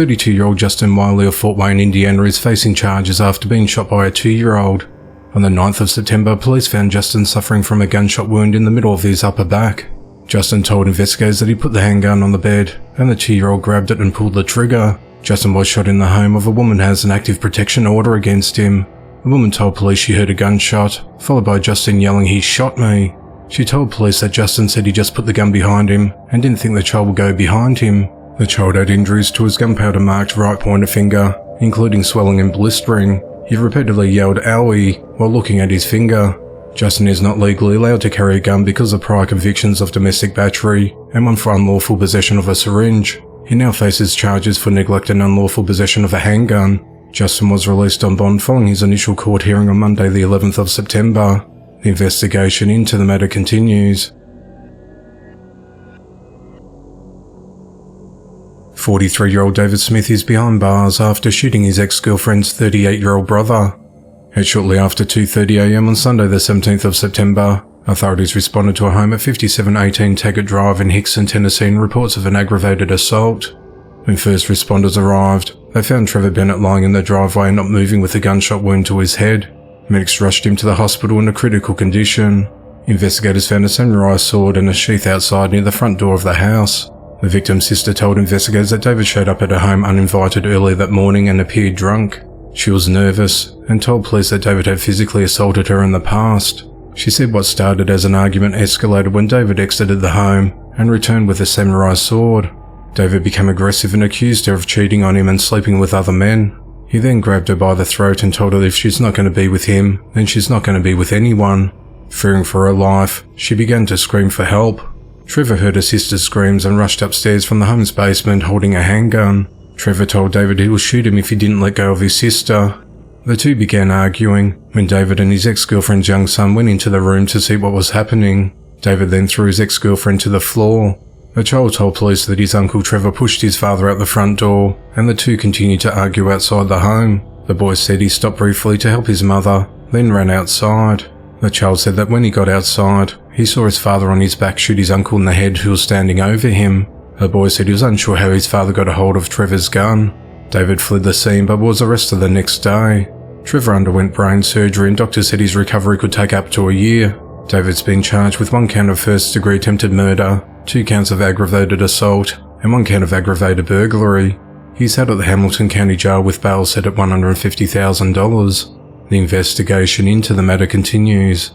32-year-old Justin Wiley of Fort Wayne, Indiana is facing charges after being shot by a 2-year-old. On the 9th of September, police found Justin suffering from a gunshot wound in the middle of his upper back. Justin told investigators that he put the handgun on the bed, and the 2-year-old grabbed it and pulled the trigger. Justin was shot in the home of a woman who has an active protection order against him. The woman told police she heard a gunshot, followed by Justin yelling, "He shot me." She told police that Justin said he just put the gun behind him and didn't think the child would go behind him. The child had injuries to his gunpowder-marked right pointer finger, including swelling and blistering. He repeatedly yelled "Owie" while looking at his finger. Justin is not legally allowed to carry a gun because of prior convictions of domestic battery and one for unlawful possession of a syringe. He now faces charges for neglect and unlawful possession of a handgun. Justin was released on bond following his initial court hearing on Monday the 11th of September. The investigation into the matter continues. 43-year-old David Smith is behind bars after shooting his ex-girlfriend's 38-year-old brother. At shortly after 2:30 a.m. on Sunday the 17th of September, authorities responded to a home at 5718 Taggart Drive in Hickson, Tennessee and reports of an aggravated assault. When first responders arrived, they found Trevor Bennett lying in the driveway and not moving with a gunshot wound to his head. Medics rushed him to the hospital in a critical condition. Investigators found a samurai sword and a sheath outside near the front door of the house. The victim's sister told investigators that David showed up at her home uninvited earlier that morning and appeared drunk. She was nervous and told police that David had physically assaulted her in the past. She said what started as an argument escalated when David exited the home and returned with a samurai sword. David became aggressive and accused her of cheating on him and sleeping with other men. He then grabbed her by the throat and told her if she's not going to be with him, then she's not going to be with anyone. Fearing for her life, she began to scream for help. Trevor heard her sister's screams and rushed upstairs from the home's basement holding a handgun. Trevor told David he would shoot him if he didn't let go of his sister. The two began arguing when David and his ex-girlfriend's young son went into the room to see what was happening. David then threw his ex-girlfriend to the floor. The child told police that his uncle Trevor pushed his father out the front door, and the two continued to argue outside the home. The boy said he stopped briefly to help his mother, then ran outside. The child said that when he got outside, he saw his father on his back shoot his uncle in the head who was standing over him. The boy said he was unsure how his father got a hold of Trevor's gun. David fled the scene but was arrested the next day. Trevor underwent brain surgery and doctors said his recovery could take up to a year. David's been charged with 1 count of first-degree attempted murder, 2 counts of aggravated assault, and 1 count of aggravated burglary. He's held at the Hamilton County Jail with bail set at $150,000. The investigation into the matter continues.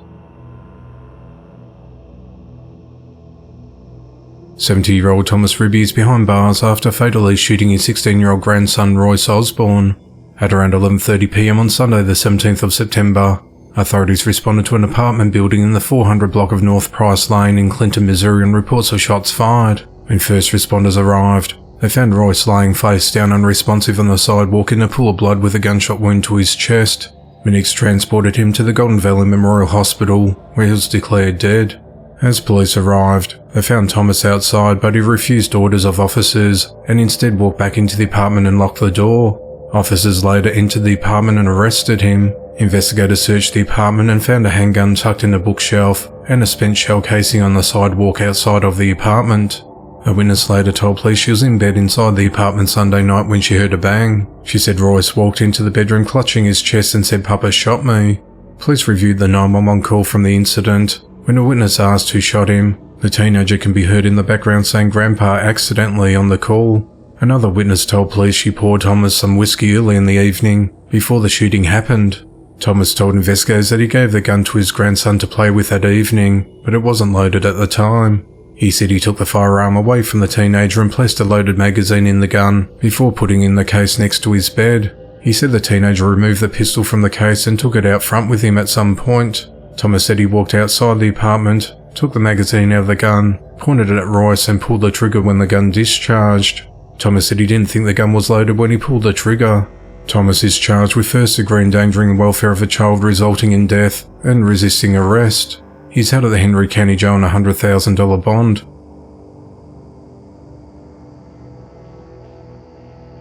70-year-old Thomas Ribby is behind bars after fatally shooting his 16-year-old grandson Royce Osborne. At around 11:30 p.m. on Sunday the 17th of September, authorities responded to an apartment building in the 400 block of North Price Lane in Clinton, Missouri and reports of shots fired. When first responders arrived, they found Royce lying face down unresponsive on the sidewalk in a pool of blood with a gunshot wound to his chest. Medics transported him to the Golden Valley Memorial Hospital, where he was declared dead. As police arrived, they found Thomas outside, but he refused orders of officers and instead walked back into the apartment and locked the door. Officers later entered the apartment and arrested him. Investigators searched the apartment and found a handgun tucked in a bookshelf and a spent shell casing on the sidewalk outside of the apartment. A witness later told police she was in bed inside the apartment Sunday night when she heard a bang. She said Royce walked into the bedroom clutching his chest and said, "Papa shot me." Police reviewed the 911 call from the incident. When a witness asked who shot him, the teenager can be heard in the background saying "Grandpa" accidentally on the call. Another witness told police she poured Thomas some whiskey early in the evening, before the shooting happened. Thomas told investigators that he gave the gun to his grandson to play with that evening, but it wasn't loaded at the time. He said he took the firearm away from the teenager and placed a loaded magazine in the gun before putting in the case next to his bed. He said the teenager removed the pistol from the case and took it out front with him at some point. Thomas said he walked outside the apartment, took the magazine out of the gun, pointed it at Royce and pulled the trigger when the gun discharged. Thomas said he didn't think the gun was loaded when he pulled the trigger. Thomas is charged with first-degree endangering the welfare of a child resulting in death and resisting arrest. He's held at the Henry County Jail on a $100,000 bond.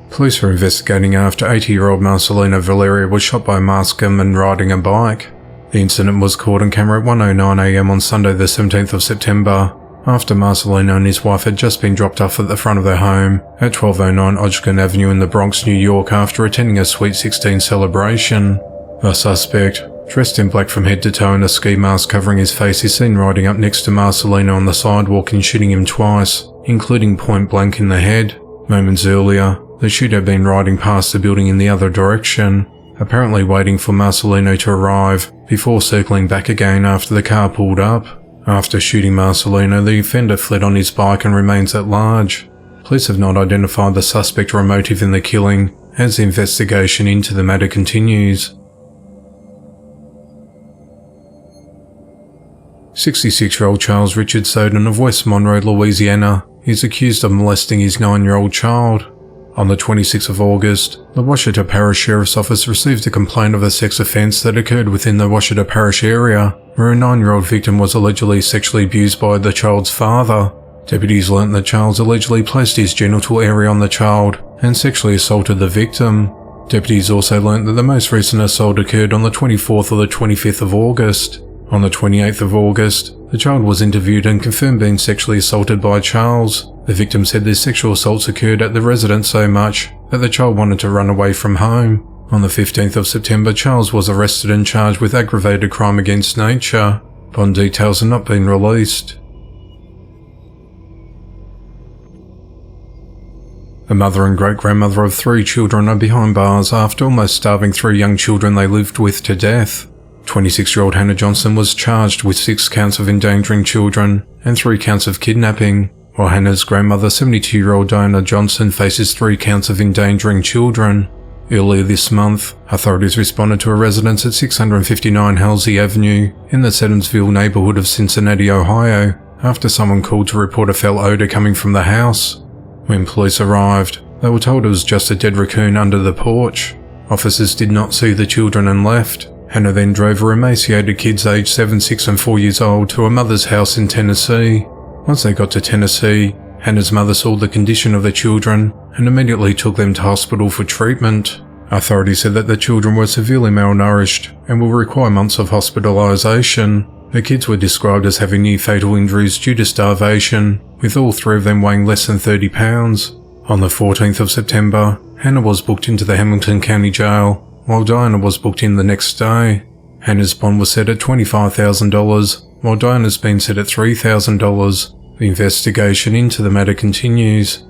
Police were investigating after 80-year-old Marcelina Valeria was shot by a masked gunman riding a bike. The incident was caught on camera at 1:09 a.m. on Sunday the 17th of September. after Marcelino and his wife had just been dropped off at the front of their home at 1209 Ogden Avenue in the Bronx, New York after attending a Sweet 16 celebration. The suspect, dressed in black from head to toe and a ski mask covering his face, is seen riding up next to Marcelino on the sidewalk and shooting him twice, including point blank in the head. Moments earlier, the shooter had been riding past the building in the other direction, apparently waiting for Marcelino to arrive before circling back again after the car pulled up. After shooting Marcelino, the offender fled on his bike and remains at large. Police have not identified the suspect or a motive in the killing, as the investigation into the matter continues. 66-year-old Charles Richard Soden of West Monroe, Louisiana, is accused of molesting his 9-year-old child. On the 26th of August, the Washita Parish Sheriff's Office received a complaint of a sex offence that occurred within the Washita Parish area, where a 9-year-old victim was allegedly sexually abused by the child's father. Deputies learnt that Charles allegedly placed his genital area on the child and sexually assaulted the victim. Deputies also learnt that the most recent assault occurred on the 24th or the 25th of August. On the 28th of August, the child was interviewed and confirmed being sexually assaulted by Charles. The victim said the sexual assaults occurred at the residence so much that the child wanted to run away from home. On the 15th of September, Charles was arrested and charged with aggravated crime against nature. Bond details have not been released. The mother and great-grandmother of 3 children are behind bars after almost starving 3 young children they lived with to death. 26-year-old Hannah Johnson was charged with 6 counts of endangering children and 3 counts of kidnapping, while Hannah's grandmother, 72-year-old Diana Johnson, faces 3 counts of endangering children. Earlier this month, authorities responded to a residence at 659 Halsey Avenue in the Seddonsville neighborhood of Cincinnati, Ohio, after someone called to report a foul odor coming from the house. When police arrived, they were told it was just a dead raccoon under the porch. Officers did not see the children and left. Hannah then drove her emaciated kids aged 7, 6 and 4 years old to her mother's house in Tennessee. Once they got to Tennessee, Hannah's mother saw the condition of the children and immediately took them to hospital for treatment. Authorities said that the children were severely malnourished and will require months of hospitalization. The kids were described as having near-fatal injuries due to starvation, with all 3 of them weighing less than 30 pounds. On the 14th of September, Hannah was booked into the Hamilton County Jail, while Diana was booked in the next day. Hannah's bond was set at $25,000, while Diana's been set at $3,000. The investigation into the matter continues.